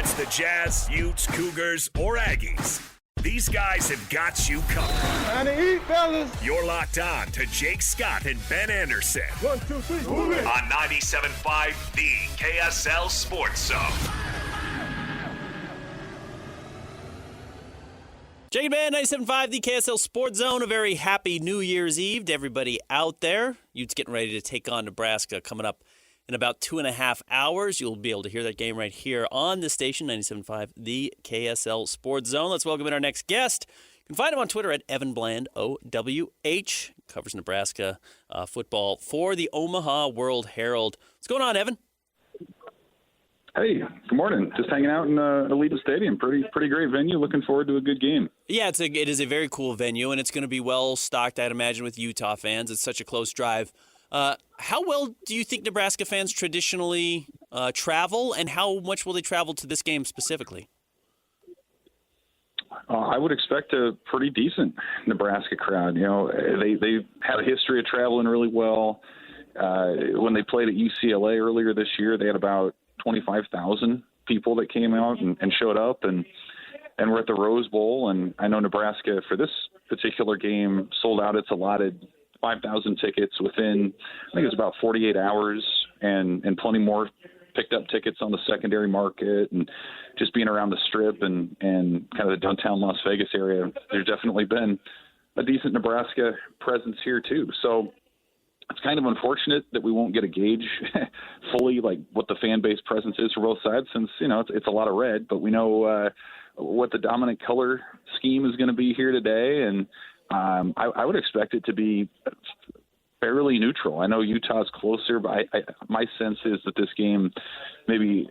it's the Jazz, Utes, Cougars, or Aggies, these guys have got you covered. Time to eat, fellas. You're locked on to Jake Scott and Ben Anderson. 1, 2, 3, move it. On 97.5, the KSL Sports Zone. Jake and Ben, 97.5, the KSL Sports Zone. A very happy New Year's Eve to everybody out there. Utes getting ready to take on Nebraska coming up in about 2.5 hours. You'll be able to hear that game right here on the station, 97.5, the KSL Sports Zone. Let's welcome in our next guest. You can find him on Twitter at Evan Bland, OWH. Covers Nebraska football for the Omaha World-Herald. What's going on, Evan? Hey, good morning. Just hanging out in Alita Stadium. Pretty great venue. Looking forward to a good game. Yeah, it is a very cool venue, and it's going to be well stocked, I'd imagine, with Utah fans. It's such a close drive. How well do you think Nebraska fans traditionally travel, and how much will they travel to this game specifically? I would expect a pretty decent Nebraska crowd. You know, they have a history of traveling really well. When they played at UCLA earlier this year, they had about 25,000 people that came out and showed up, and we're at the Rose Bowl. And I know Nebraska, for this particular game, sold out its allotted 5,000 tickets within, I think it was about 48 hours, and plenty more picked up tickets on the secondary market, and just being around the Strip and kind of the downtown Las Vegas area. There's definitely been a decent Nebraska presence here too. So it's kind of unfortunate that we won't get a gauge fully like what the fan base presence is for both sides, since, you know, it's a lot of red, but we know what the dominant color scheme is going to be here today. And I would expect it to be fairly neutral. I know Utah's closer, but my sense is that this game maybe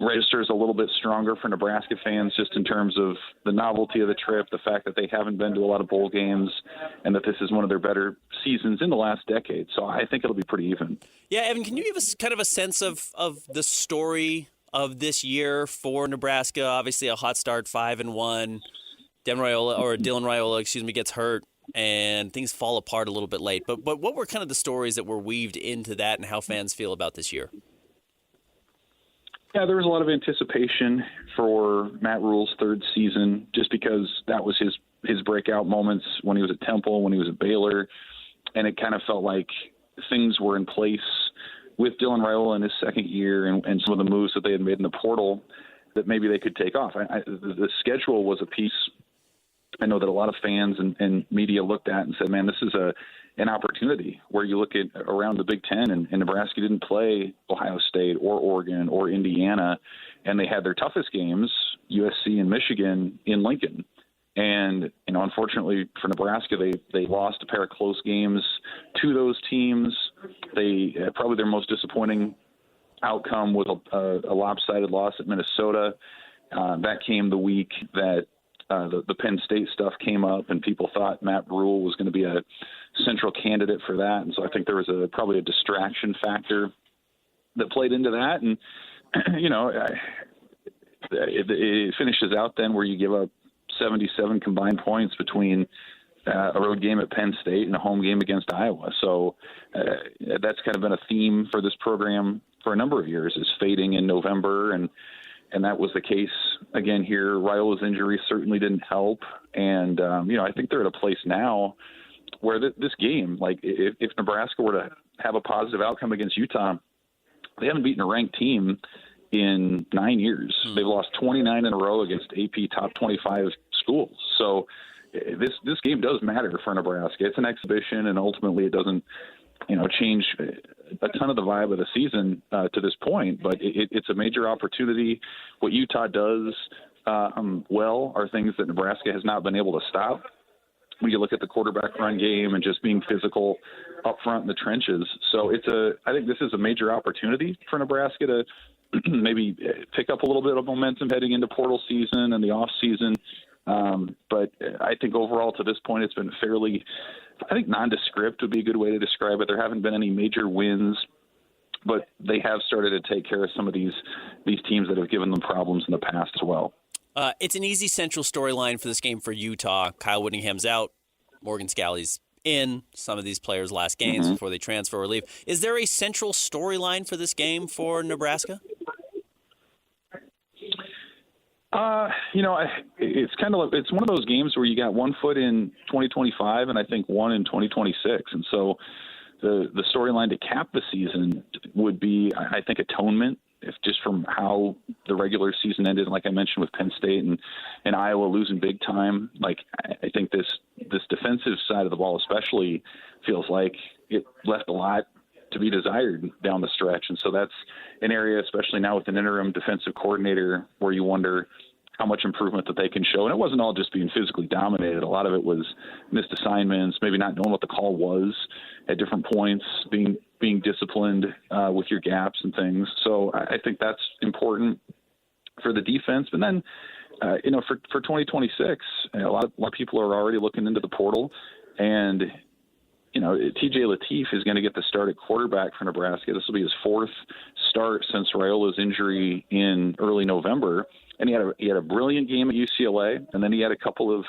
registers a little bit stronger for Nebraska fans, just in terms of the novelty of the trip, the fact that they haven't been to a lot of bowl games, and that this is one of their better seasons in the last decade. So I think it'll be pretty even. Yeah, Evan, can you give us kind of a sense of the story of this year for Nebraska? Obviously a hot start, 5-1. Dylan Raiola, gets hurt, and things fall apart a little bit late. But what were kind of the stories that were weaved into that, and how fans feel about this year? Yeah, there was a lot of anticipation for Matt Rule's third season, just because that was his breakout moments when he was at Temple, when he was at Baylor, and it kind of felt like things were in place with Dylan Raiola in his second year, and some of the moves that they had made in the portal that maybe they could take off. The schedule was a piece I know that a lot of fans and media looked at and said, man, this is an opportunity where you look at around the Big Ten, and Nebraska didn't play Ohio State or Oregon or Indiana, and they had their toughest games, USC and Michigan, in Lincoln. And, you know, unfortunately for Nebraska, they lost a pair of close games to those teams. They probably their most disappointing outcome was a lopsided loss at Minnesota. That came the week that the Penn State stuff came up, and people thought Matt Rule was going to be a central candidate for that. And so I think there was probably a distraction factor that played into that. And, you know, it finishes out then where you give up 77 combined points between a road game at Penn State and a home game against Iowa. So that's kind of been a theme for this program for a number of years, is fading in November. And that was the case again here. Raiola's injury certainly didn't help. And, you know, I think they're at a place now where this game, like if Nebraska were to have a positive outcome against Utah, they haven't beaten a ranked team in 9 years. They've lost 29 in a row against AP top 25 schools. So this game does matter for Nebraska. It's an exhibition, and ultimately it doesn't, you know, change a ton of the vibe of the season to this point, but it's a major opportunity. What Utah does well are things that Nebraska has not been able to stop. When you look at the quarterback run game and just being physical up front in the trenches. So I think this is a major opportunity for Nebraska to maybe pick up a little bit of momentum heading into portal season and the off season. But I think overall to this point, it's been fairly, I think nondescript would be a good way to describe it. There haven't been any major wins, but they have started to take care of some of these teams that have given them problems in the past as well. It's an easy central storyline for this game for Utah. Kyle Whittingham's out. Morgan Scalley's in. Some of these players' last games before they transfer or leave. Is there a central storyline for this game for Nebraska? It's kind of it's one of those games where you got one foot in 2025 and I think one in 2026, and so the storyline to cap the season would be, I think, atonement. If just from how the regular season ended, like I mentioned with Penn State and Iowa losing big time, like I think this defensive side of the ball especially feels like it left a lot to be desired down the stretch. And so that's an area, especially now with an interim defensive coordinator, where you wonder how much improvement that they can show. And it wasn't all just being physically dominated. A lot of it was missed assignments, maybe not knowing what the call was at different points, being disciplined with your gaps and things. So I think that's important for the defense. But then, for 2026, a lot of people are already looking into the portal, and TJ Lateef is going to get the start at quarterback for Nebraska. This will be his fourth start since Raiola's injury in early November. And he had a brilliant game at UCLA, and then he had a couple of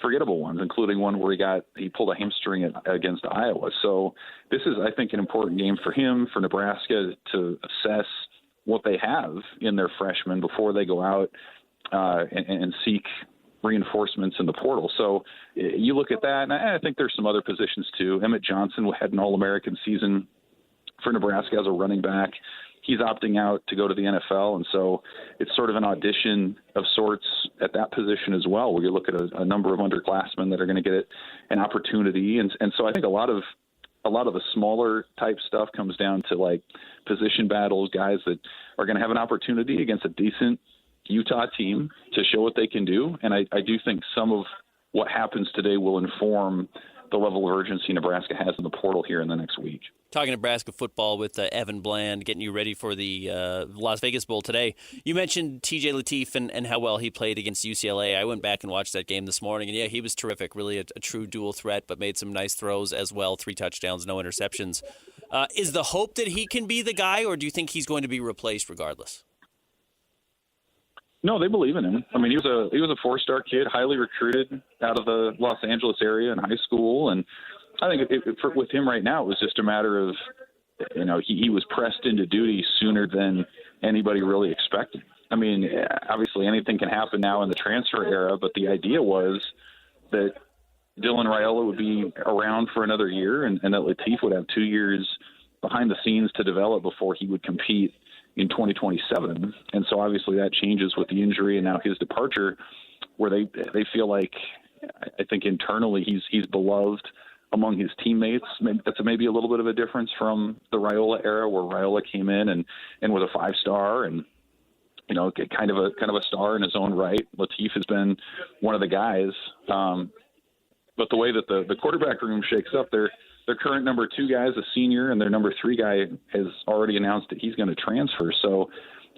forgettable ones, including one where he pulled a hamstring against Iowa. So this is, I think, an important game for him, for Nebraska, to assess what they have in their freshmen before they go out and seek reinforcements in the portal. So you look at that, and I think there's some other positions too. Emmett Johnson had an All-American season for Nebraska as a running back. He's opting out to go to the NFL, and so it's sort of an audition of sorts at that position as well, where you look at a number of underclassmen that are going to get an opportunity. And so I think a lot of the smaller type stuff comes down to like position battles, guys that are going to have an opportunity against a decent Utah team to show what they can do. And I do think some of what happens today will inform the level of urgency Nebraska has in the portal here in the next week. Talking Nebraska football with Evan Bland, getting you ready for the Las Vegas Bowl today. You mentioned TJ Lateef and how well he played against UCLA. I went back and watched that game this morning, and yeah, he was terrific. Really a true dual threat, but made some nice throws as well. 3 touchdowns, no interceptions. Is the hope that he can be the guy, or do you think he's going to be replaced regardless? No, they believe in him. I mean, he was a 4-star kid, highly recruited out of the Los Angeles area in high school, and I think with him right now, it was just a matter of, he was pressed into duty sooner than anybody really expected. I mean, obviously anything can happen now in the transfer era, but the idea was that Dylan Raiola would be around for another year, and that Lateef would have 2 years behind the scenes to develop before he would compete in 2027. And so obviously that changes with the injury and now his departure, where they feel like, I think internally he's beloved among his teammates. That's maybe a little bit of a difference from the Raiola era, where Raiola came in and was a 5-star and kind of a star in his own right. Lateef has been one of the guys, but the way that the quarterback room shakes up, their current number 2 guy is a senior, and their number 3 guy has already announced that he's going to transfer. So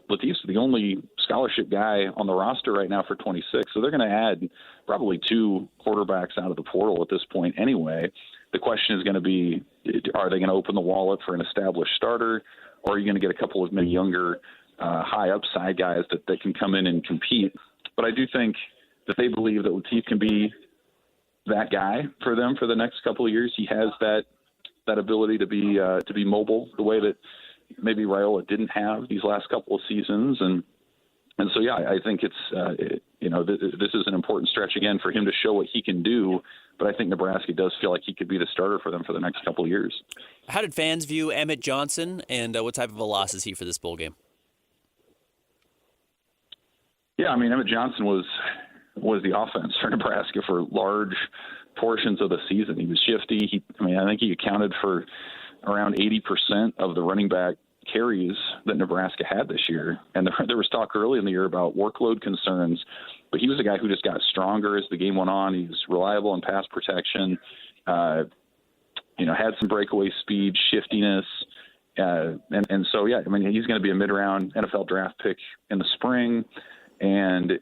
Lateef's the only scholarship guy on the roster right now for 26. So they're going to add probably 2 quarterbacks out of the portal at this point anyway. The question is going to be, are they going to open the wallet for an established starter, or are you going to get a couple of maybe younger, high upside guys that can come in and compete? But I do think that they believe that Lateef can be that guy for them for the next couple of years. He has that ability to be mobile, the way that maybe Raiola didn't have these last couple of seasons. And so, yeah, I think it's, this is an important stretch again for him to show what he can do. But I think Nebraska does feel like he could be the starter for them for the next couple of years. How did fans view Emmett Johnson, and what type of a loss is he for this bowl game? Yeah, I mean, Emmett Johnson was the offense for Nebraska for large portions of the season. He was shifty. I think he accounted for around 80% of the running back carries that Nebraska had this year. And there was talk early in the year about workload concerns, but he was a guy who just got stronger as the game went on. He was reliable in pass protection, had some breakaway speed, shiftiness. And so, yeah, he's going to be a mid-round NFL draft pick in the spring. And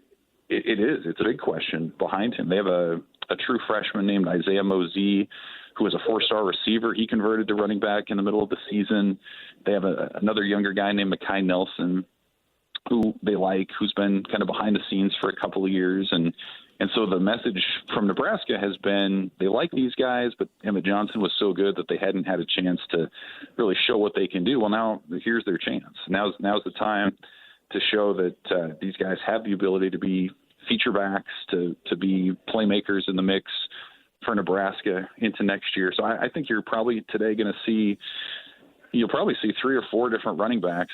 it's a big question behind him. They have a true freshman named Isaiah Mosey, who was a 4-star receiver. He converted to running back in the middle of the season. They have another younger guy named Mekhi Nelson, who they like, who's been kind of behind the scenes for a couple of years. And so the message from Nebraska has been they like these guys, but Emmett Johnson was so good that they hadn't had a chance to really show what they can do. Well, now here's their chance. Now's the time to show that these guys have the ability to be feature backs, to be playmakers in the mix for Nebraska into next year. So I think you're probably today going to see – you'll probably see 3 or 4 different running backs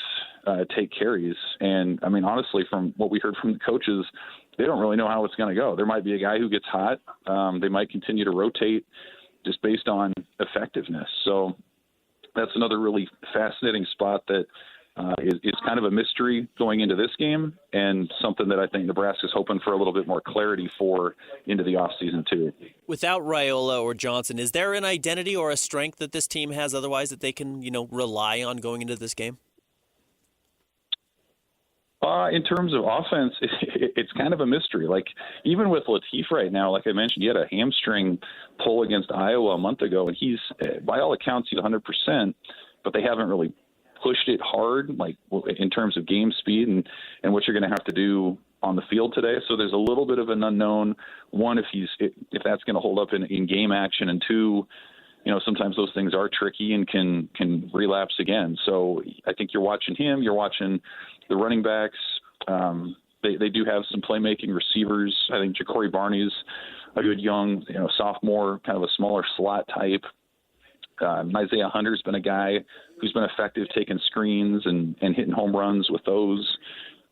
take carries. And, I mean, honestly, from what we heard from the coaches, they don't really know how it's going to go. There might be a guy who gets hot. They might continue to rotate just based on effectiveness. So that's another really fascinating spot that is kind of a mystery going into this game, and something that I think Nebraska's hoping for a little bit more clarity for into the offseason too. Without Raiola or Johnson, is there an identity or a strength that this team has otherwise that they can, rely on going into this game? In terms of offense, it's kind of a mystery. Like, even with Latif right now, like I mentioned, he had a hamstring pull against Iowa a month ago, and he's, by all accounts, he's 100%, but they haven't really pushed it hard, like in terms of game speed and what you're going to have to do on the field today. So there's a little bit of an unknown. One, if that's going to hold up in game action, and 2, sometimes those things are tricky and can relapse again. So I think you're watching him. You're watching the running backs. They do have some playmaking receivers. I think Ja'Cory Barney's a good young, sophomore, kind of a smaller slot type. Isaiah Hunter's been a guy who's been effective taking screens and hitting home runs with those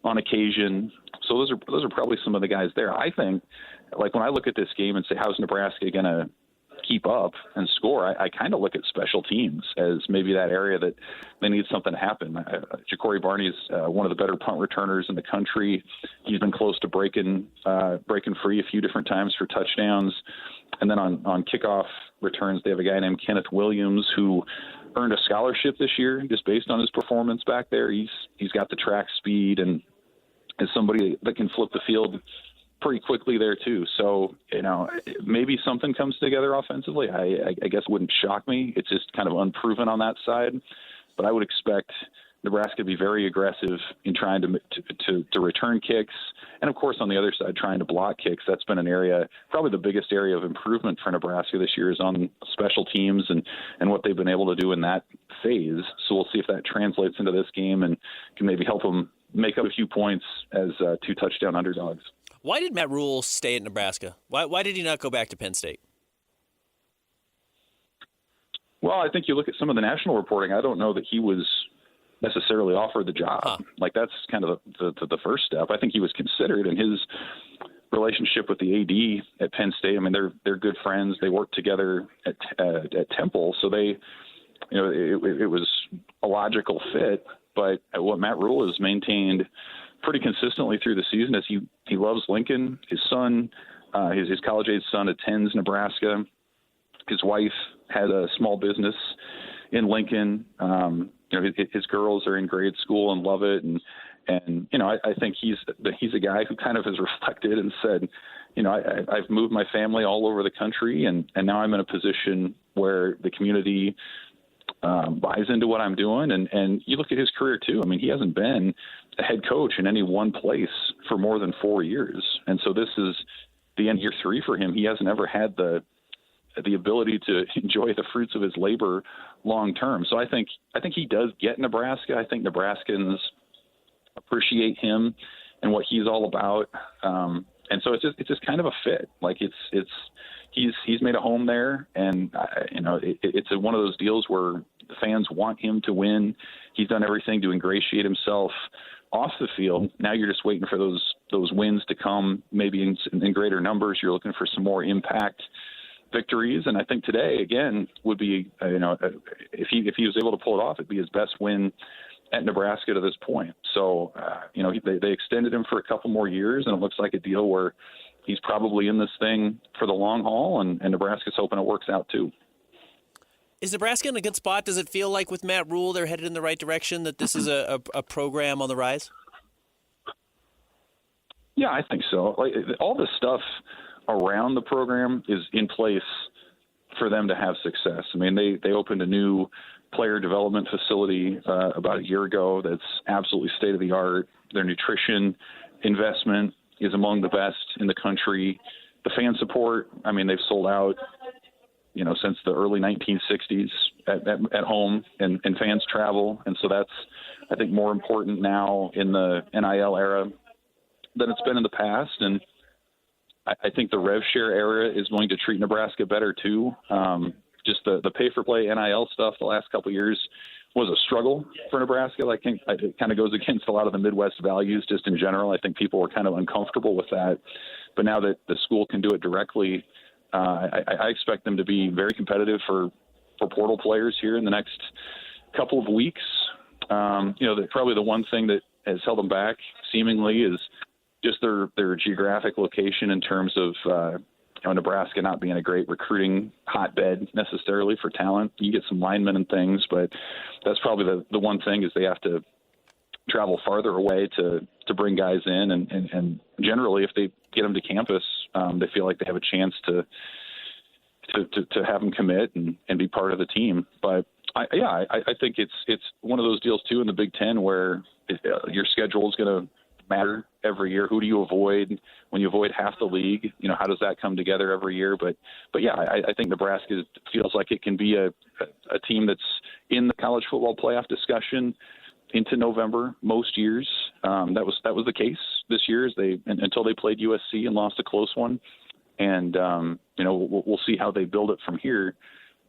on occasion. So those are probably some of the guys there. I think, like, when I look at this game and say, how's Nebraska going to keep up and score, I kind of look at special teams as maybe that area that they need something to happen. Ja'Cory Barney's one of the better punt returners in the country. He's been close to breaking free a few different times for touchdowns. And then on kickoff returns, they have a guy named Kenneth Williams who earned a scholarship this year just based on his performance back there. He's got the track speed and is somebody that can flip the field pretty quickly there too. So, maybe something comes together offensively. I guess it wouldn't shock me. It's just kind of unproven on that side. But I would expect Nebraska to be very aggressive in trying to return kicks. And, of course, on the other side, trying to block kicks. That's been an area, probably the biggest area of improvement for Nebraska this year is on special teams and what they've been able to do in that phase. So we'll see if that translates into this game and can maybe help them make up a few points as 2 touchdown underdogs. Why did Matt Rule stay at Nebraska? Why did he not go back to Penn State? Well, I think you look at some of the national reporting. I don't know that he was necessarily offered the job. Huh. Like, that's kind of the first step. I think he was considered, and his relationship with the AD at Penn State, I mean, they're good friends. They work together at Temple, so they, it was a logical fit. But what Matt Rule has maintained pretty consistently through the season is he loves Lincoln. His son, his college-age son, attends Nebraska. His wife had a small business in Lincoln. His girls are in grade school and love it. And I think he's a guy who kind of has reflected and said, I've moved my family all over the country, and now I'm in a position where the community buys into what I'm doing. And you look at his career too. I mean, he hasn't been a head coach in any one place for more than 4 years. And so this is the end year 3 for him. He hasn't ever had the ability to enjoy the fruits of his labor long term. So I think he does get Nebraska. I think Nebraskans appreciate him and what he's all about. And so it's just kind of a fit. Like he's made a home there, and it's one of those deals where the fans want him to win. He's done everything to ingratiate himself off the field. Now you're just waiting for those wins to come, maybe in greater numbers. You're looking for some more impact victories, and I think today again would be if he was able to pull it off, it'd be his best win at Nebraska to this point. So they extended him for a couple more years, and it looks like a deal where he's probably in this thing for the long haul, and Nebraska's hoping it works out too. Is Nebraska in a good spot? Does it feel like with Matt Rule they're headed in the right direction, that this is a program on the rise? Yeah, I think so. Like, all the stuff around the program is in place for them to have success. I mean, they opened a new player development facility about a year ago that's absolutely state-of-the-art. Their nutrition investment is among the best in the country. The fan support, I mean, they've sold out since the early 1960s at home, and fans travel. And so that's, I think, more important now in the NIL era than it's been in the past. And I think the rev share era is going to treat Nebraska better too. Just the pay-for-play NIL stuff the last couple of years was a struggle for Nebraska. I think it kind of goes against a lot of the Midwest values just in general. I think people were kind of uncomfortable with that. But now that the school can do it directly, I expect them to be very competitive for portal players here in the next couple of weeks. Probably the one thing that has held them back seemingly is just their geographic location in terms of Nebraska not being a great recruiting hotbed necessarily for talent. You get some linemen and things, but that's probably the one thing is they have to travel farther away to bring guys in. And generally, if they get them to campus, they feel like they have a chance to have them commit and be part of the team. But I think it's one of those deals too in the Big Ten where your schedule is going to matter every year. Who do you avoid when you avoid half the league? How does that come together every year? But yeah, I think Nebraska feels like it can be a team that's in the college football playoff discussion into November most years. That was the case this year until they played USC and lost a close one. And we'll see how they build it from here.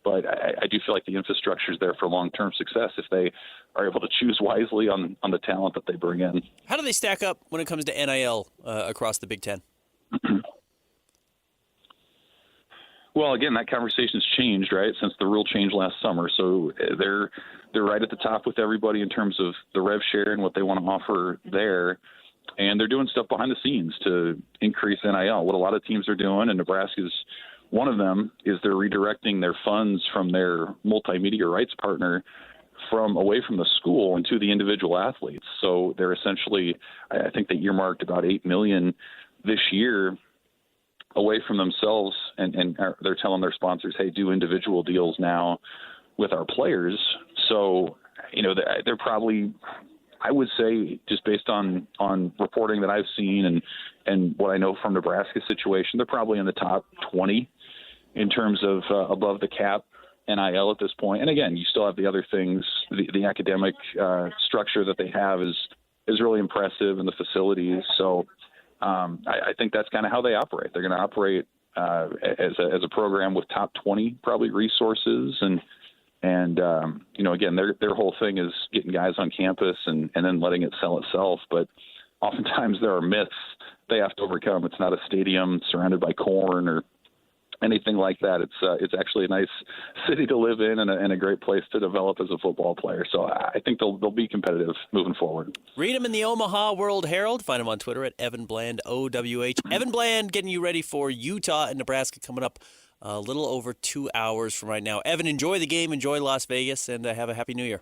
But I do feel like the infrastructure is there for long-term success if they are able to choose wisely on the talent that they bring in. How do they stack up when it comes to NIL across the Big Ten? Well, again, that conversation's changed, right, since the rule changed last summer. So they're right at the top with everybody in terms of the rev share and what they want to offer there. And they're doing stuff behind the scenes to increase NIL. What a lot of teams are doing, and Nebraska's one of them, is they're redirecting their funds from their multimedia rights partner away from the school and to the individual athletes. So they're essentially, I think they earmarked about $8 million this year away from themselves, and they're telling their sponsors, hey, do individual deals now with our players. So, they're probably, I would say, just based on reporting that I've seen and what I know from Nebraska's situation, they're probably in the top 20 in terms of above the cap NIL at this point. And again, you still have the other things. The academic structure that they have is really impressive, and the facilities. So I think that's kind of how they operate. They're going to operate as a program with top 20 probably resources, and again, their whole thing is getting guys on campus and then letting it sell itself. But oftentimes there are myths they have to overcome. It's not a stadium surrounded by corn or anything like that. It's actually a nice city to live in and a great place to develop as a football player. So I think they'll be competitive moving forward. Read him in the Omaha World-Herald. Find him on Twitter at Evan Bland, OWH. Evan Bland getting you ready for Utah and Nebraska coming up a little over 2 hours from right now. Evan, enjoy the game, enjoy Las Vegas, and have a Happy New Year.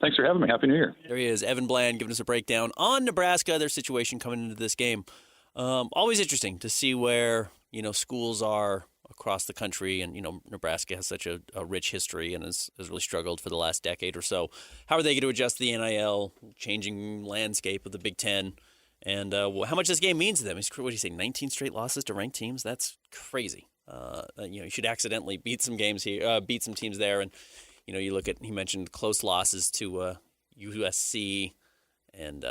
Thanks for having me. Happy New Year. There he is, Evan Bland, giving us a breakdown on Nebraska, their situation coming into this game. Always interesting to see where schools are across the country, and Nebraska has such a rich history and has really struggled for the last decade or so. How are they going to adjust the NIL, changing landscape of the Big Ten, and how much this game means to them? What do you say, 19 straight losses to ranked teams? That's crazy. You should accidentally beat some games here, beat some teams there, and you look at, he mentioned close losses to USC and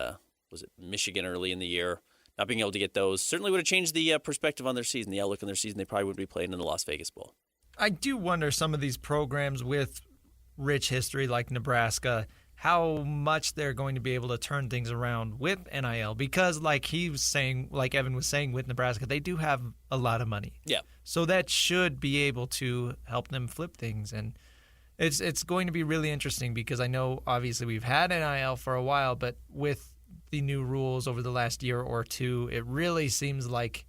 was it Michigan early in the year. Not being able to get those certainly would have changed the perspective on their season, the outlook on their season. They probably wouldn't be playing in the Las Vegas Bowl. I do wonder, some of these programs with rich history like Nebraska, how much they're going to be able to turn things around with NIL, because like Evan was saying, with Nebraska, they do have a lot of money. Yeah. So that should be able to help them flip things. And it's going to be really interesting, because I know obviously we've had NIL for a while, but with the new rules over the last year or two, it really seems like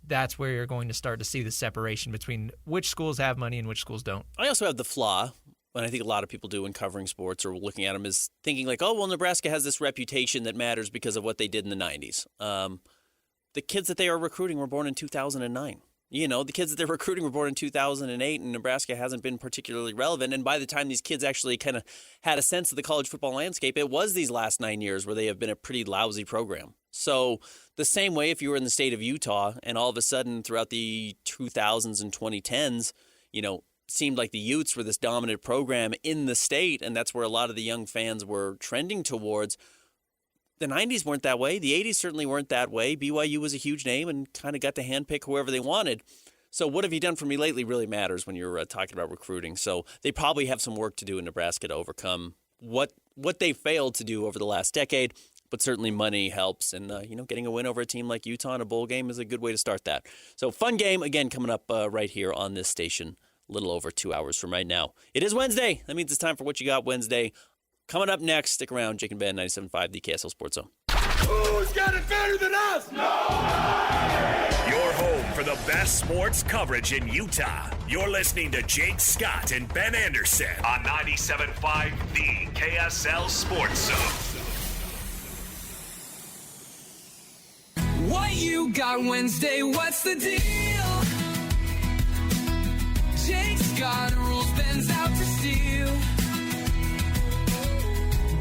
that's where you're going to start to see the separation between which schools have money and which schools don't. I also have the flaw, and I think a lot of people do in covering sports or looking at them, is thinking like, oh, well, Nebraska has this reputation that matters because of what they did in the 90s. The kids that they are recruiting were born in 2009. The kids that they're recruiting were born in 2008, and Nebraska hasn't been particularly relevant. And by the time these kids actually kind of had a sense of the college football landscape, it was these last 9 years where they have been a pretty lousy program. So the same way if you were in the state of Utah and all of a sudden throughout the 2000s and 2010s, seemed like the Utes were this dominant program in the state, and that's where a lot of the young fans were trending towards. The 90s weren't that way. The 80s certainly weren't that way. BYU was a huge name and kind of got to handpick whoever they wanted. So what have you done for me lately really matters when you're talking about recruiting. So they probably have some work to do in Nebraska to overcome what they failed to do over the last decade. But certainly money helps, and getting a win over a team like Utah in a bowl game is a good way to start that. So fun game, again, coming up right here on this station a little over 2 hours from right now. It is Wednesday. That means it's time for What You Got Wednesday. Coming up next, stick around. Jake and Ben, 97.5, the KSL Sports Zone. Who's got it better than us? Your home for the best sports coverage in Utah. You're listening to Jake Scott and Ben Anderson on 97.5, the KSL Sports Zone. What you got Wednesday? What's the deal? Jake's got rules, Ben's out to steal.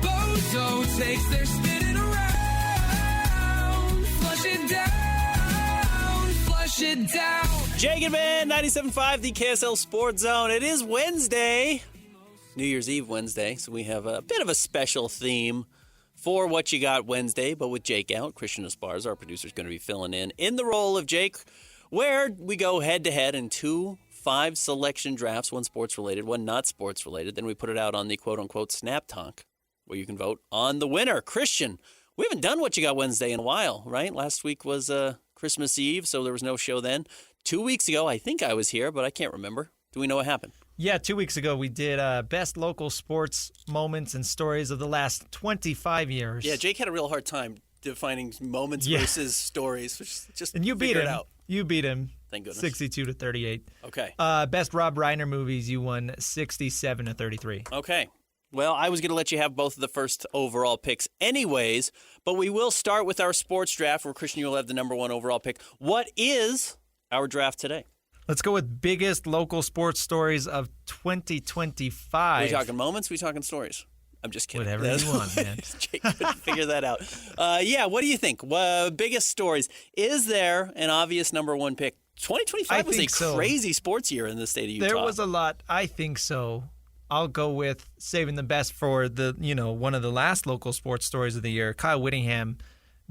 Bozo takes their spinning around. Flush it down, flush it down. Jake and Ben, 97.5, the KSL Sports Zone. It is Wednesday, New Year's Eve Wednesday, so we have a bit of a special theme for What You Got Wednesday, but with Jake out, Christian Esparza, our producer, is going to be filling in the role of Jake, where we go head-to-head in 2 5-selection drafts, one sports-related, one not sports-related. Then we put it out on the quote-unquote Snap Tonk, where you can vote on the winner. Christian, we haven't done What You Got Wednesday in a while, right? Last week was Christmas Eve, so there was no show then. 2 weeks ago, I think I was here, but I can't remember. Do we know what happened? Yeah, 2 weeks ago we did best local sports moments and stories of the last 25 years. Yeah, Jake had a real hard time defining moments versus stories. Just and you beat him. Out. You beat him. Thank goodness. 62-38. Okay. Best Rob Reiner movies, you won 67-33. Okay. Well, I was going to let you have both of the first overall picks anyways, but we will start with our sports draft where, Christian, you'll have the number 1 overall pick. What is our draft today? Let's go with biggest local sports stories of 2025. Are we talking moments? Are we talking stories? I'm just kidding. Whatever you want, man. Jake couldn't figure that out. What do you think? Biggest stories. Is there an obvious number 1 pick? 2025 was a crazy sports year in the state of Utah. There was a lot. I think so. I'll go with saving the best for the, one of the last local sports stories of the year. Kyle Whittingham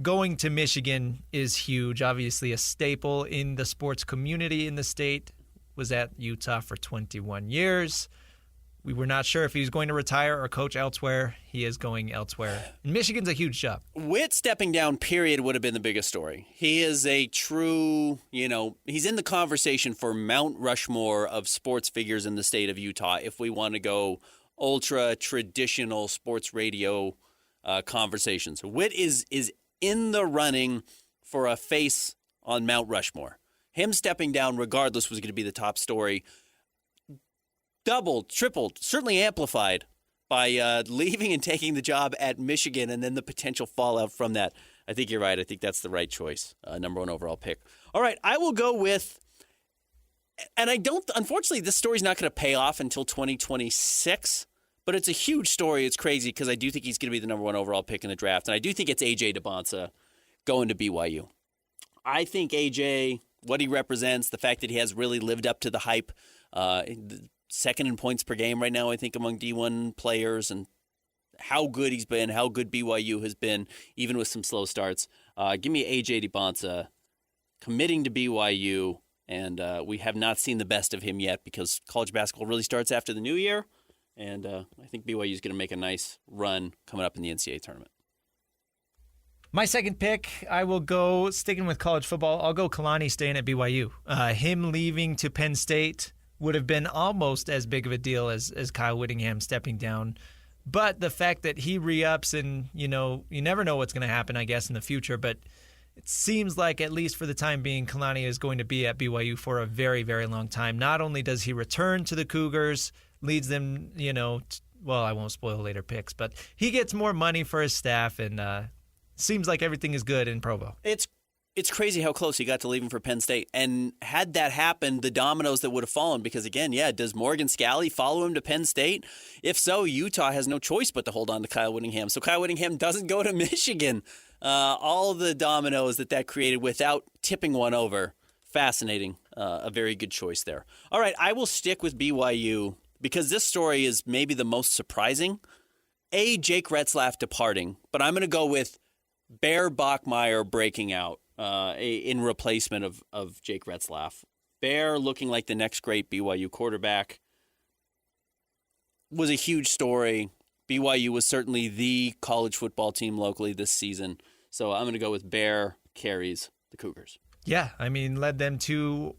going to Michigan is huge. Obviously a staple in the sports community in the state. Was at Utah for 21 years. We were not sure if he was going to retire or coach elsewhere. He is going elsewhere. And Michigan's a huge job. Witt stepping down, period, would have been the biggest story. He is a true, he's in the conversation for Mount Rushmore of sports figures in the state of Utah if we want to go ultra-traditional sports radio conversations. Witt is in the running for a face on Mount Rushmore. Him stepping down regardless was going to be the top story. Doubled, tripled, certainly amplified by leaving and taking the job at Michigan and then the potential fallout from that. I think you're right. I think that's the right choice. Number 1 overall pick. All right, I will go with, and unfortunately, this story's not going to pay off until 2026, but it's a huge story. It's crazy because I do think he's going to be the number 1 overall pick in the draft, and I do think it's A.J. DeBonsa going to BYU. I think A.J., what he represents, the fact that he has really lived up to the hype, second in points per game right now, I think, among D1 players, and how good he's been, how good BYU has been, even with some slow starts. Give me A.J. DeBonsa committing to BYU, and we have not seen the best of him yet because college basketball really starts after the new year, and I think BYU is going to make a nice run coming up in the NCAA tournament. My second pick, I will go, sticking with college football, I'll go Kalani staying at BYU. Him leaving to Penn State would have been almost as big of a deal as Kyle Whittingham stepping down. But the fact that he re-ups and, you never know what's going to happen, I guess, in the future. But it seems like, at least for the time being, Kalani is going to be at BYU for a very, very long time. Not only does he return to the Cougars, leads them, I won't spoil later picks, but he gets more money for his staff, and seems like everything is good in Provo. It's crazy how close he got to leaving for Penn State. And had that happened, the dominoes that would have fallen, because again, does Morgan Scalley follow him to Penn State? If so, Utah has no choice but to hold on to Kyle Whittingham. So Kyle Whittingham doesn't go to Michigan. all the dominoes that created without tipping one over. Fascinating. A very good choice there. All right, I will stick with BYU because this story is maybe the most surprising. Jake Retzlaff departing, but I'm going to go with Bear Bachmeier breaking out in replacement of Jake Retzlaff. Bear looking like the next great BYU quarterback was a huge story. BYU was certainly the college football team locally this season. So I'm going to go with Bear carries the Cougars. Yeah, I mean, led them to,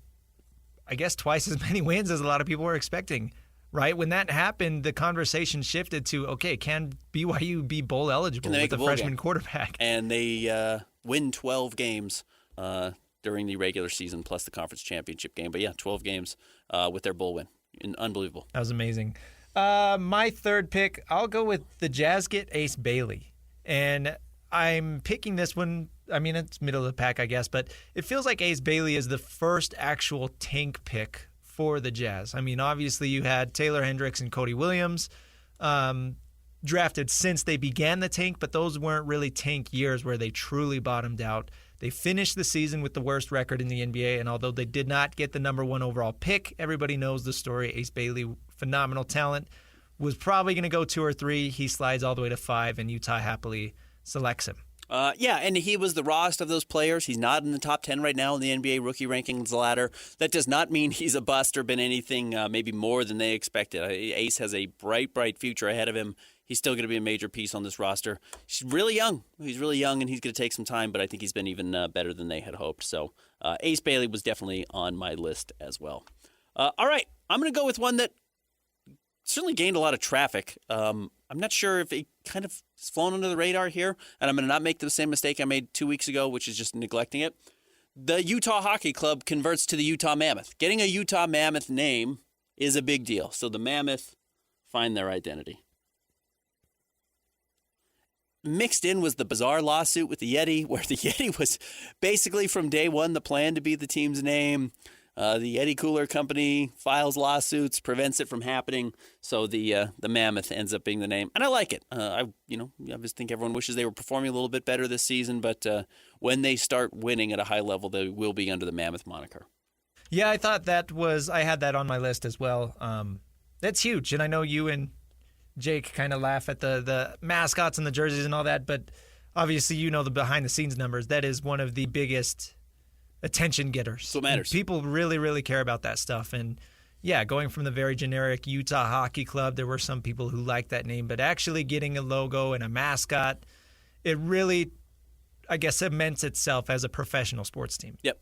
I guess, twice as many wins as a lot of people were expecting, right? When that happened, the conversation shifted to, okay, can BYU be bowl eligible with a freshman quarterback? And they win 12 games during the regular season plus the conference championship game. But yeah, 12 games with their bowl win. Unbelievable. That was amazing. My third pick, I'll go with the Jazz get Ace Bailey. And I'm picking this one. I mean, it's middle of the pack, I guess, but it feels like Ace Bailey is the first actual tank pick for the Jazz. I mean, obviously you had Taylor Hendricks and Cody Williams drafted since they began the tank, but those weren't really tank years where they truly bottomed out. They finished the season with the worst record in the NBA, and although they did not get the number one overall pick, everybody knows the story. Ace Bailey, phenomenal talent, was probably going to go 2 or 3. He slides all the way to 5, and Utah happily selects him. Yeah, and he was the rawest of those players. He's not in the top 10 right now in the NBA rookie rankings ladder. That does not mean he's a bust or been anything maybe more than they expected. Ace has a bright future ahead of him. He's still going to be a major piece on this roster. He's really young. He's really young, and he's going to take some time, but I think he's been even better than they had hoped. So Ace Bailey was definitely on my list as well. All right, I'm going to go with one that certainly gained a lot of traffic. I'm not sure if it kind of has flown under the radar here, and I'm going to not make the same mistake I made 2 weeks ago, which is just neglecting it. The Utah Hockey Club converts to the Utah Mammoth. Getting a Utah Mammoth name is a big deal, so the Mammoth find their identity. Mixed in was the bizarre lawsuit with the Yeti, where the Yeti was basically from day one the plan to be the team's name. The Yeti Cooler Company files lawsuits, prevents it from happening, so the Mammoth ends up being the name, and I like it. I just think everyone wishes they were performing a little bit better this season, but when they start winning at a high level, they will be under the Mammoth moniker. Yeah, I thought I had that on my list as well. That's huge, and I know you and Jake kind of laugh at the mascots and the jerseys and all that, but obviously you know the behind-the-scenes numbers. That is one of the biggest attention getters. So it matters. And people really, really care about that stuff. And yeah, going from the very generic Utah Hockey Club, there were some people who liked that name, but actually getting a logo and a mascot, it really, I guess, cements itself as a professional sports team. Yep.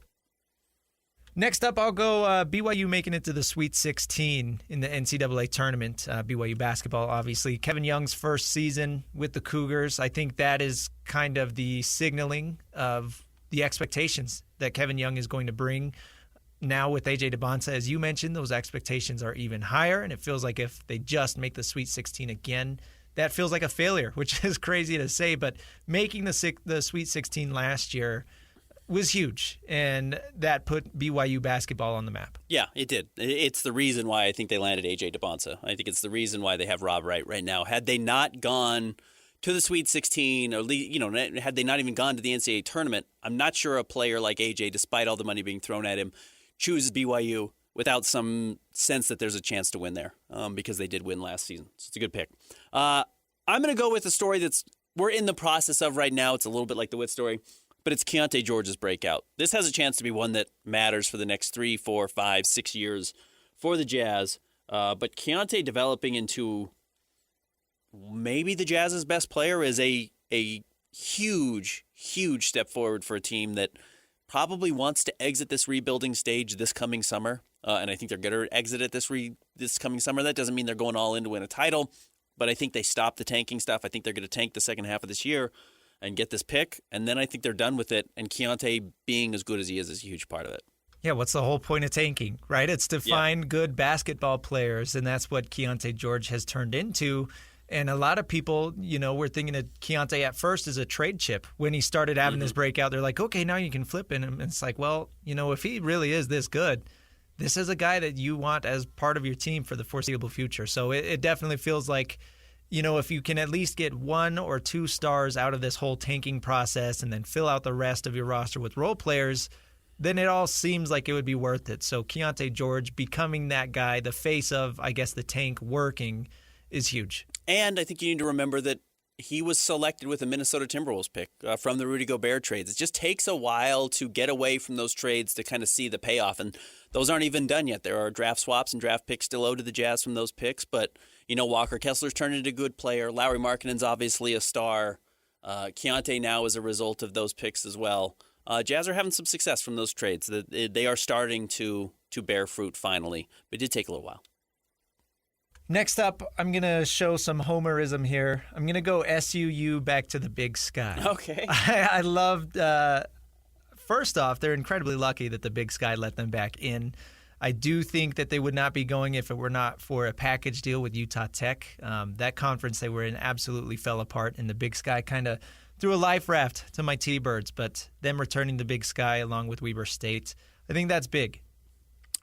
Next up, I'll go BYU making it to the Sweet 16 in the NCAA tournament. BYU basketball, obviously. Kevin Young's first season with the Cougars. I think that is kind of the signaling of the expectations that Kevin Young is going to bring. Now with A.J. DeBonsa, as you mentioned, those expectations are even higher, and it feels like if they just make the Sweet 16 again, that feels like a failure, which is crazy to say, but making the Sweet 16 last year was huge, and that put BYU basketball on the map. Yeah, it did. It's the reason why I think they landed A.J. DeBonsa. I think it's the reason why they have Rob Wright right now. Had they not gone to the Sweet 16, or had they not even gone to the NCAA tournament, I'm not sure a player like AJ, despite all the money being thrown at him, chooses BYU without some sense that there's a chance to win there, because they did win last season. So it's a good pick. I'm going to go with a story we're in the process of right now. It's a little bit like the Witt story, but it's Keontae George's breakout. This has a chance to be one that matters for the next 3, 4, 5, 6 years for the Jazz. But Keontae developing into maybe the Jazz's best player is a huge step forward for a team that probably wants to exit this rebuilding stage this coming summer. And I think they're going to exit it this coming summer. That doesn't mean they're going all in to win a title, but I think they stop the tanking stuff. I think they're going to tank the second half of this year and get this pick, and then I think they're done with it. And Keontae being as good as he is a huge part of it. Yeah, what's the whole point of tanking, right? It's to find good basketball players, and that's what Keontae George has turned into. And a lot of people, were thinking of Keontae at first as a trade chip. When he started having this breakout, they're like, okay, now you can flip him. And it's like, well, if he really is this good, this is a guy that you want as part of your team for the foreseeable future. So it definitely feels like if you can at least get 1 or 2 stars out of this whole tanking process and then fill out the rest of your roster with role players, then it all seems like it would be worth it. So Keontae George becoming that guy, the face of, I guess, the tank working, is huge. And I think you need to remember that he was selected with a Minnesota Timberwolves pick from the Rudy Gobert trades. It just takes a while to get away from those trades to kind of see the payoff, and those aren't even done yet. There are draft swaps and draft picks still owed to the Jazz from those picks, but Walker Kessler's turned into a good player. Lauri Markkanen's obviously a star. Keontae now is a result of those picks as well. Jazz are having some success from those trades. They are starting to bear fruit finally, but it did take a little while. Next up, I'm going to show some homerism here. I'm going to go SUU back to the Big Sky. Okay. I loved, first off, they're incredibly lucky that the Big Sky let them back in. I do think that they would not be going if it were not for a package deal with Utah Tech. That conference they were in absolutely fell apart, and the Big Sky kind of threw a life raft to my T-Birds, but them returning to Big Sky along with Weber State, I think that's big.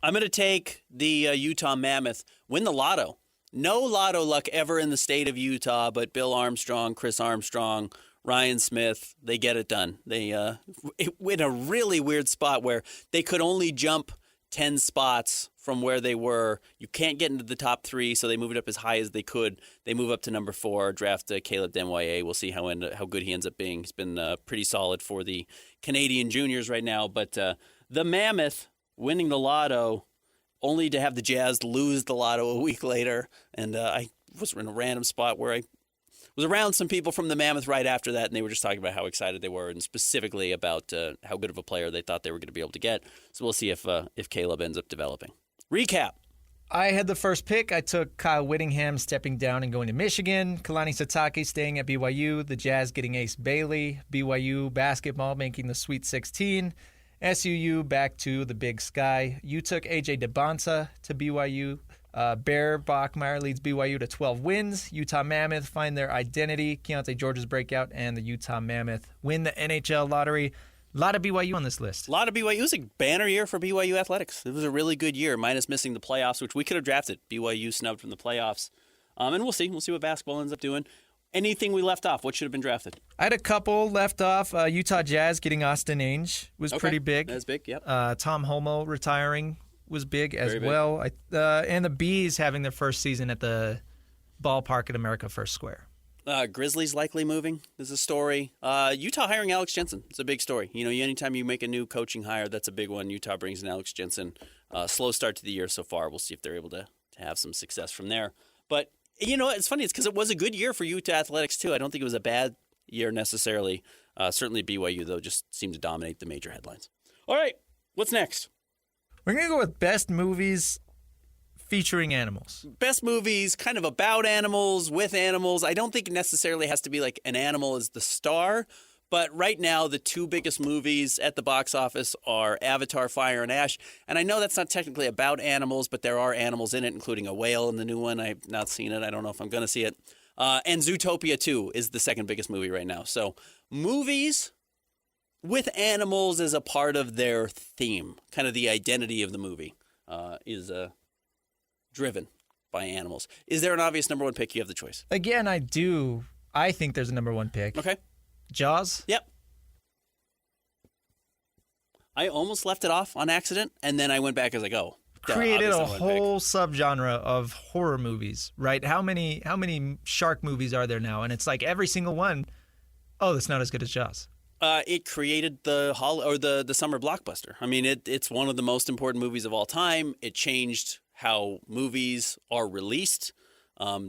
I'm going to take the Utah Mammoth, win the lotto. No lotto luck ever in the state of Utah, but Bill Armstrong, Chris Armstrong, Ryan Smith, they get it done. They in a really weird spot where they could only jump 10 spots from where they were. You can't get into the top 3, so they move it up as high as they could. They move up to number 4, draft Caleb Desnoyers. We'll see how good he ends up being. He's been pretty solid for the Canadian juniors right now. But the Mammoth winning the lotto, only to have the Jazz lose the lotto a week later. And I was in a random spot where I was around some people from the Mammoth right after that, and they were just talking about how excited they were and specifically about how good of a player they thought they were going to be able to get. So we'll see if Caleb ends up developing. Recap. I had the first pick. I took Kyle Whittingham stepping down and going to Michigan. Kalani Sitake staying at BYU. The Jazz getting Ace Bailey. BYU basketball making the Sweet 16. SUU back to the Big Sky. You took A.J. DeBonsa to BYU. Bear Bachmeier leads BYU to 12 wins. Utah Mammoth find their identity. Keontae George's breakout, and the Utah Mammoth win the NHL lottery. A lot of BYU on this list. A lot of BYU. It was a banner year for BYU athletics. It was a really good year, minus missing the playoffs, which we could have drafted. BYU snubbed from the playoffs. And we'll see. We'll see what basketball ends up doing. Anything we left off, what should have been drafted? I had a couple left off. Utah Jazz getting Austin Ainge was pretty big. That's big, yep. Tom Homo retiring was big as Very well. And the Bees having their first season at the ballpark at America First Square. Grizzlies likely moving is a story. Utah hiring Alex Jensen. It's a big story. Anytime you make a new coaching hire, that's a big one. Utah brings in Alex Jensen. Slow start to the year so far. We'll see if they're able to have some success from there. But it's funny. It's because it was a good year for Utah athletics, too. I don't think it was a bad year necessarily. Certainly BYU, though, just seemed to dominate the major headlines. All right, what's next? We're going to go with best movies featuring animals. Best movies kind of about animals, with animals. I don't think it necessarily has to be like an animal is the star. But right now, the 2 biggest movies at the box office are Avatar, Fire and Ash. And I know that's not technically about animals, but there are animals in it, including a whale in the new one. I've not seen it. I don't know if I'm going to see it. And Zootopia 2 is the second biggest movie right now. So movies with animals as a part of their theme, kind of the identity of the movie, is driven by animals. Is there an obvious number 1 pick? You have the choice. Again, I do. I think there's a number 1 pick. Okay. Jaws? Yep. I almost left it off on accident, and then I went back as I go. Created a whole subgenre of horror movies, right? How many shark movies are there now? And it's like every single one, that's not as good as Jaws. It created the summer blockbuster. I mean, it's one of the most important movies of all time. It changed how movies are released.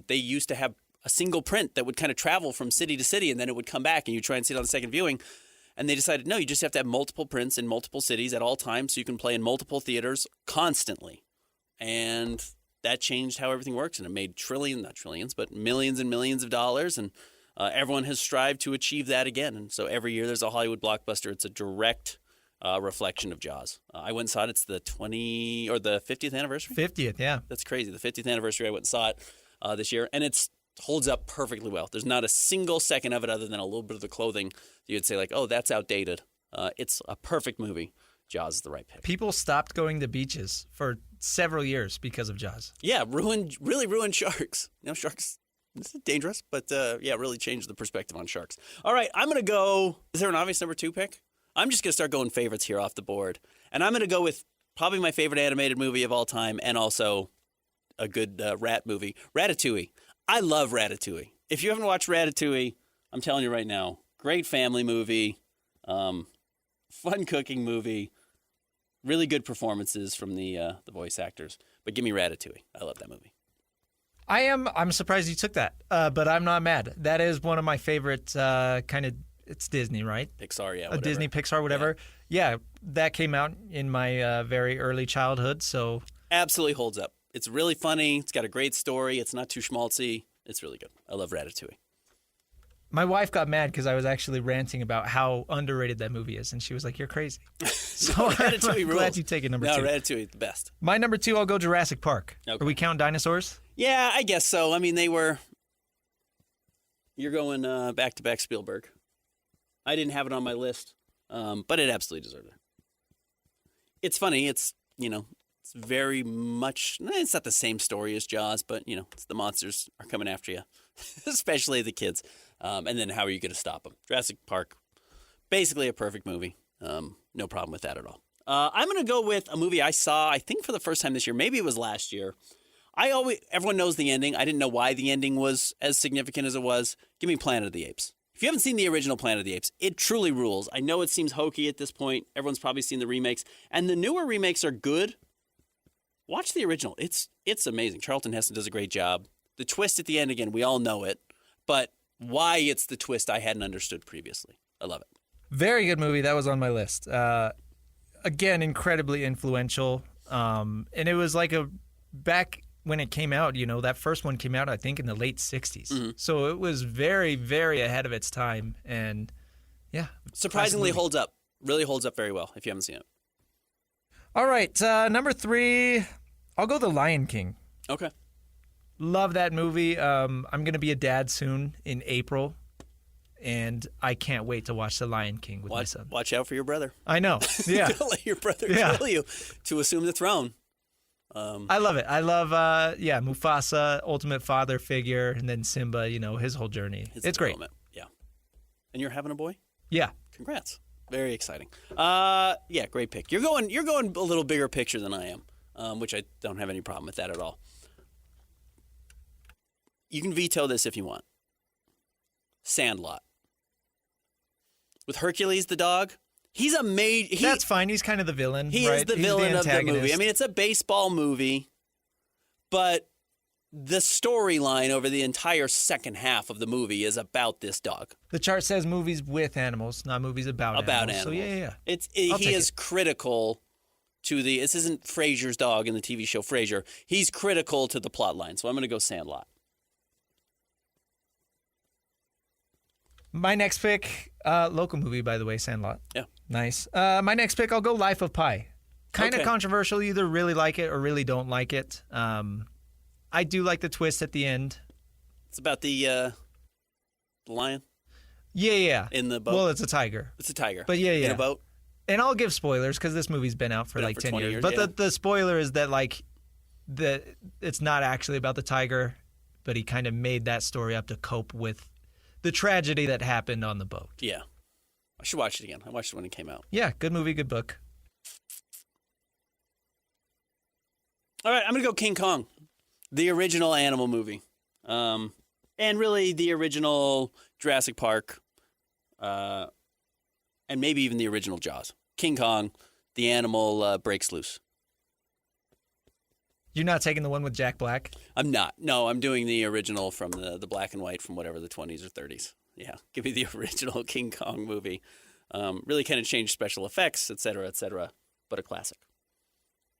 They used to have a single print that would kind of travel from city to city, and then it would come back, and you try and see it on the second viewing. And they decided, no, you just have to have multiple prints in multiple cities at all times so you can play in multiple theaters constantly. And that changed how everything works, and it made not trillions, but millions and millions of dollars, and everyone has strived to achieve that again. And so every year there's a Hollywood blockbuster. It's a direct reflection of Jaws. I went and saw it. It's the 50th anniversary? 50th, yeah. That's crazy. The 50th anniversary, I went and saw it this year, and it's holds up perfectly well. There's not a single second of it other than a little bit of the clothing that you'd say like, oh, that's outdated. It's a perfect movie. Jaws is the right pick. People stopped going to beaches for several years because of Jaws. Yeah, really ruined sharks. Sharks This is dangerous, but really changed the perspective on sharks. All right, I'm going to go. Is there an obvious number 2 pick? I'm just going to start going favorites here off the board. And I'm going to go with probably my favorite animated movie of all time and also a good rat movie, Ratatouille. I love Ratatouille. If you haven't watched Ratatouille, I'm telling you right now, great family movie, fun cooking movie, really good performances from the voice actors. But give me Ratatouille. I love that movie. I'm surprised you took that, but I'm not mad. That is one of my favorite kind of. It's Disney, right? Pixar, yeah. Whatever. Disney, Pixar, whatever. Yeah, that came out in my very early childhood, so absolutely holds up. It's really funny. It's got a great story. It's not too schmaltzy. It's really good. I love Ratatouille. My wife got mad because I was actually ranting about how underrated that movie is, and she was like, "You're crazy." So Ratatouille I'm glad you take it number 2. No, Ratatouille, the best. My number 2, I'll go Jurassic Park. Okay. Are we count dinosaurs? Yeah, I guess so. I mean, you're going back-to-back Spielberg. I didn't have it on my list, but it absolutely deserved it. It's funny. It's very much, it's not the same story as Jaws, but, it's the monsters are coming after you, especially the kids. And then how are you going to stop them? Jurassic Park, basically a perfect movie. No problem with that at all. I'm going to go with a movie I saw, I think for the first time this year. Maybe it was last year. Everyone knows the ending. I didn't know why the ending was as significant as it was. Give me Planet of the Apes. If you haven't seen the original Planet of the Apes, it truly rules. I know it seems hokey at this point. Everyone's probably seen the remakes. And the newer remakes are good. Watch the original. It's amazing. Charlton Heston does a great job. The twist at the end, again, we all know it. But why it's the twist I hadn't understood previously. I love it. Very good movie. That was on my list. Again, incredibly influential. And it was like back when it came out, that first one came out, I think, in the late 60s. Mm-hmm. So it was very, very ahead of its time. And, yeah. Surprisingly holds up. Really holds up very well if you haven't seen it. All right. Number 3, I'll go The Lion King. Okay. Love that movie. I'm going to be a dad soon in April. And I can't wait to watch The Lion King with my son. Watch out for your brother. I know. Yeah. Don't let your brother kill you to assume the throne. I love it. I love, Mufasa, ultimate father figure, and then Simba, his whole journey. It's great. Yeah. And you're having a boy? Yeah. Congrats. Very exciting. Great pick. You're going a little bigger picture than I am, which I don't have any problem with that at all. You can veto this if you want. Sandlot. With Hercules the dog, he's That's fine. He's kind of the villain. He is the villain of the movie. I mean, it's a baseball movie, but the storyline over the entire second half of the movie is about this dog. The chart says movies with animals, not movies about animals. So yeah. He is critical to this isn't Frasier's dog in the TV show Frasier. He's critical to the plot line. So I'm going to go Sandlot. My next pick, local movie, by the way, Sandlot. Yeah. Nice. My next pick, I'll go Life of Pi. Kind of controversial. You either really like it or really don't like it. I do like the twist at the end. It's about the lion? Yeah. In the boat? Well, it's a tiger. It's a tiger. But yeah. In a boat? And I'll give spoilers because this movie's been out for 10 years. But the spoiler is that it's not actually about the tiger, but he kind of made that story up to cope with the tragedy that happened on the boat. Yeah. I should watch it again. I watched it when it came out. Yeah, good movie, good book. All right, I'm going to go King Kong, the original animal movie. And really the original Jurassic Park, and maybe even the original Jaws. King Kong, the animal breaks loose. You're not taking the one with Jack Black? I'm not. No, I'm doing the original from the black and white from whatever the 20s or 30s. Yeah, give me the original King Kong movie. Really kind of changed special effects, et cetera, but a classic.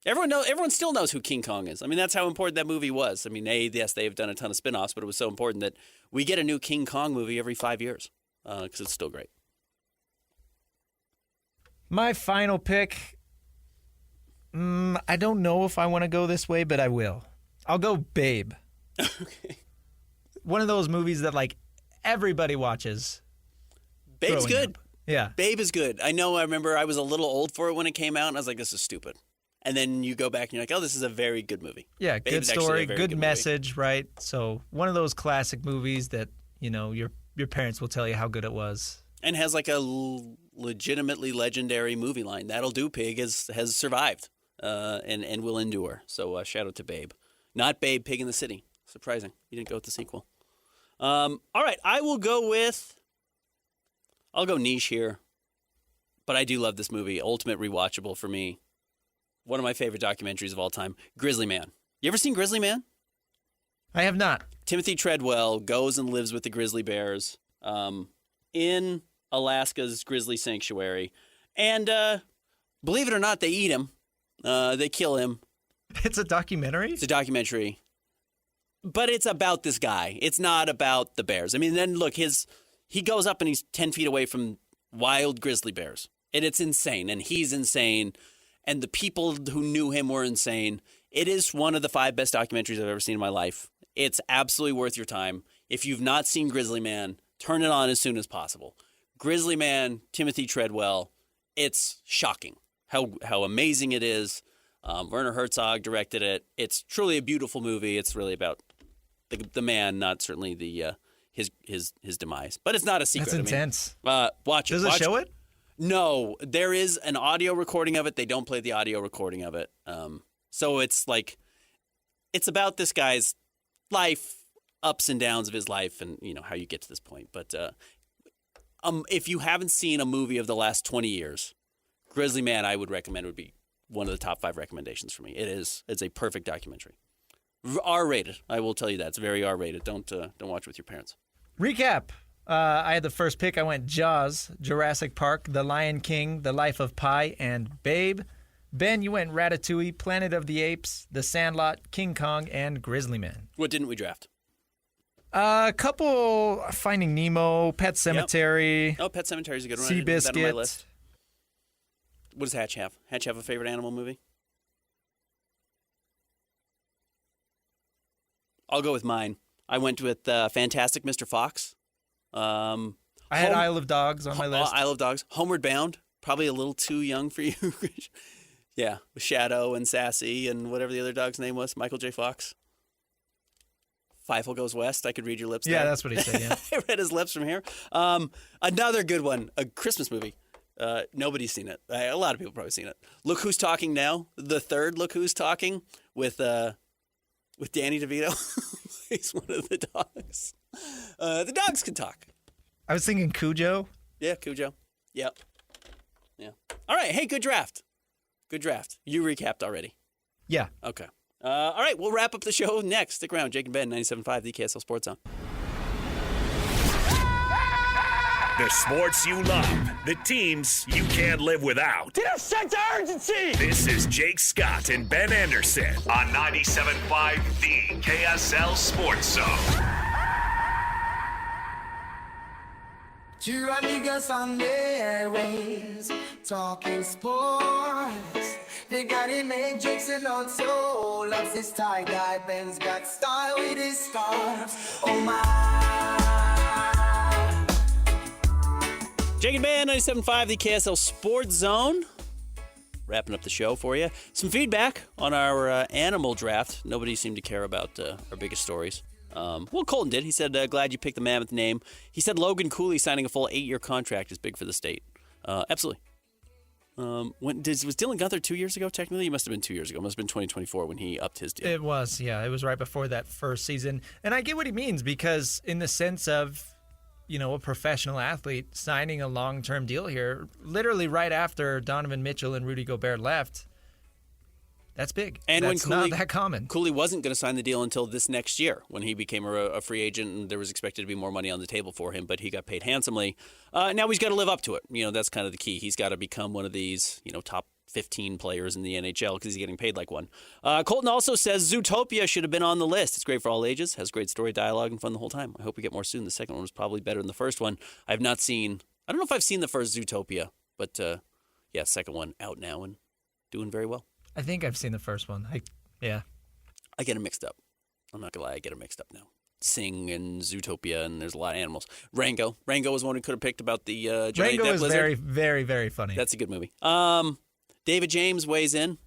Everyone still knows who King Kong is. I mean, that's how important that movie was. I mean, yes, they've done a ton of spin-offs, but it was so important that we get a new King Kong movie every 5 years because it's still great. My final pick, I don't know if I want to go this way, but I will. I'll go Babe. Okay. One of those movies that, everybody watches. Babe's good. Yeah. Babe is good. I remember I was a little old for it when it came out, and I was like, this is stupid. and then you go back and you're like, oh, this is a very good movie. Yeah, Babe good is actually a story, very good movie. message, right? So one of those classic movies that, your parents will tell you how good it was. And has like a legitimately legendary movie line. That'll do, Pig has survived and will endure. So shout out to Babe. Not Babe, Pig in the City. Surprising. You didn't go with the sequel. All right, I'll go niche here. But I do love this movie. Ultimate rewatchable for me. One of my favorite documentaries of all time. Grizzly Man. You ever seen Grizzly Man? I have not. Timothy Treadwell goes and lives with the grizzly bears in Alaska's grizzly sanctuary. And believe it or not, they eat him. They kill him. It's a documentary? It's a documentary. But it's about this guy. It's not about the bears. I mean, then look, he goes up and he's 10 feet away from wild grizzly bears. And it's insane. And he's insane. And the people who knew him were insane. It is one of the 5 best documentaries I've ever seen in my life. It's absolutely worth your time. If you've not seen Grizzly Man, turn it on as soon as possible. Grizzly Man, Timothy Treadwell, it's shocking how amazing it is. Werner Herzog directed it. It's truly a beautiful movie. It's really about the man, not certainly the his demise. But it's not a secret. That's intense. Watch it. Does it show it? No, there is an audio recording of it. They don't play the audio recording of it. So it's like, it's about this guy's life, ups and downs of his life, and how you get to this point. But if you haven't seen a movie of the last 20 years, Grizzly Man, I would recommend, would be one of the top 5 recommendations for me. It's a perfect documentary. R-rated, I will tell you that. It's very R-rated. Don't watch it with your parents. Recap. I had the first pick. I went Jaws, Jurassic Park, The Lion King, The Life of Pi, and Babe. Ben, you went Ratatouille, Planet of the Apes, The Sandlot, King Kong, and Grizzly Man. What didn't we draft? A couple, Finding Nemo, Pet Sematary. Yep. Oh, Pet Sematary is a good one. Seabiscuit. That on my list. What does Hatch have? Hatch have a favorite animal movie? I'll go with mine. I went with Fantastic Mr. Fox. I had Isle of Dogs on my list. Isle of Dogs. Homeward Bound. Probably a little too young for you. Yeah, with Shadow and Sassy and whatever the other dog's name was. Michael J. Fox. Feifel Goes West. I could read your lips there. Yeah, that's what he said, yeah. I read his lips from here. Another good one. A Christmas movie. Nobody's seen it. A lot of people probably seen it. Look Who's Talking Now. The third Look Who's Talking with Danny DeVito. He's one of the dogs. The dogs can talk. I was thinking Cujo. Yeah, Cujo. Yep. Yeah. All right. Hey, good draft. Good draft. You recapped already. Yeah. Okay. All right. We'll wrap up the show next. Stick around. Jake and Ben, 97.5, the KSL Sports Zone. The sports you love, the teams you can't live without. Get a sense of urgency! This is Jake Scott and Ben Anderson on 97.5, the KSL Sports Zone. Two amigos on the airwaves, talking sports. They got it made, Jake's and also loves his tie-dye. Ben's got style with his scarves. Oh my. Jake and Ben, 97.5, the KSL Sports Zone. Wrapping up the show for you. Some feedback on our animal draft. Nobody seemed to care about our biggest stories. Well, Colton did. He said, glad you picked the mammoth name. He said Logan Cooley signing a full 8-year contract is big for the state. Absolutely. Was Dylan Gunther 2 years ago, technically? It must have been 2 years ago. It must have been 2024 when he upped his deal. It was, yeah. It was right before that first season. And I get what he means because in the sense of, a professional athlete signing a long-term deal here, literally right after Donovan Mitchell and Rudy Gobert left, that's big. And that's when Cooley, not that common. Cooley wasn't going to sign the deal until this next year when he became a free agent and there was expected to be more money on the table for him, but he got paid handsomely. Now he's got to live up to it. That's kind of the key. He's got to become one of these, top 15 players in the NHL because he's getting paid like one. Colton also says Zootopia should have been on the list. It's great for all ages, has great story, dialogue, and fun the whole time. I hope we get more soon. The second one was probably better than the first one. I don't know if I've seen the first Zootopia, but second one out now and doing very well. I think I've seen the first one. I get them mixed up. I'm not going to lie, I get them mixed up now. Sing and Zootopia, and there's a lot of animals. Rango was one we could have picked about the Johnny Rango Depp is lizard. very, very, very funny. That's a good movie. David James weighs in.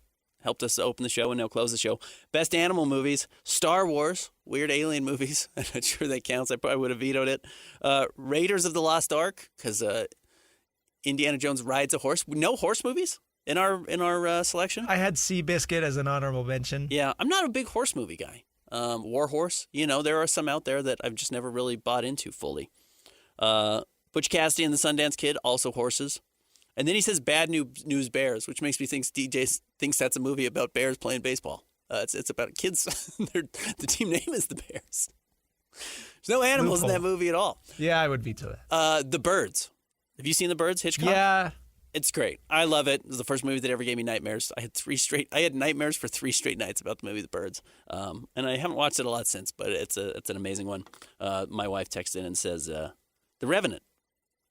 helped us open the show and now close the show. Best animal movies, Star Wars, weird alien movies. I'm not sure that counts. I probably would have vetoed it. Raiders of the Lost Ark, because Indiana Jones rides a horse. No horse movies in our selection. I had Seabiscuit as an honorable mention. Yeah, I'm not a big horse movie guy. War Horse, there are some out there that I've just never really bought into fully. Butch Cassidy and the Sundance Kid, also horses. And then he says Bad News Bears, which makes me think DJ thinks that's a movie about bears playing baseball. It's about kids. The team name is the Bears. There's no animals in that movie at all. Yeah, I would veto that. The Birds. Have you seen The Birds, Hitchcock? Yeah. It's great. I love it. It was the first movie that ever gave me nightmares. I had nightmares for 3 straight nights about the movie The Birds. And I haven't watched it a lot since, but it's an amazing one. My wife texted in and says, The Revenant.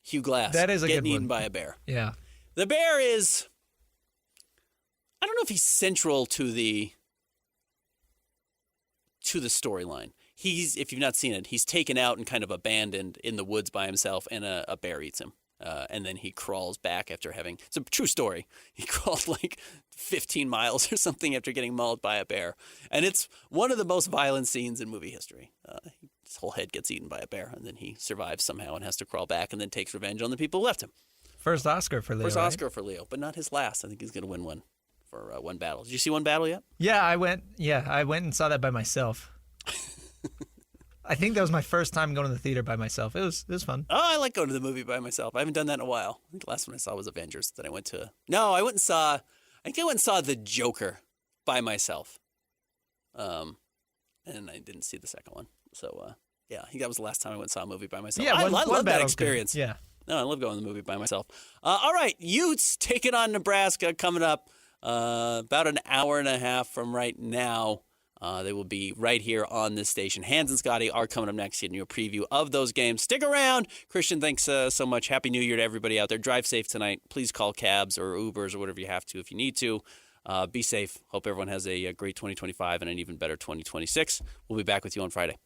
Hugh Glass. That is a good one. Getting eaten by a bear. Yeah. The bear is, I don't know if he's central to the storyline. If you've not seen it, he's taken out and kind of abandoned in the woods by himself, and a bear eats him. And then he crawls back after it's a true story. He crawled like 15 miles or something after getting mauled by a bear. And it's one of the most violent scenes in movie history. His whole head gets eaten by a bear, and then he survives somehow and has to crawl back and then takes revenge on the people who left him. First Oscar for Leo. First Oscar for Leo, but not his last. I think he's going to win one for One Battle. Did you see One Battle yet? Yeah, I went and saw that by myself. I think that was my first time going to the theater by myself. It was fun. Oh, I like going to the movie by myself. I haven't done that in a while. I think the last one I saw was Avengers. Then I went to I went and saw The Joker by myself. And I didn't see the second one. So yeah, I think that was the last time I went and saw a movie by myself. Yeah, I love that experience. Good. Yeah. No, I love going to the movie by myself. All right, Utes taking on Nebraska coming up about an hour and a half from right now. They will be right here on this station. Hans and Scotty are coming up next, getting you a preview of those games. Stick around. Christian, thanks so much. Happy New Year to everybody out there. Drive safe tonight. Please call cabs or Ubers or whatever you have to if you need to. Be safe. Hope everyone has a great 2025 and an even better 2026. We'll be back with you on Friday.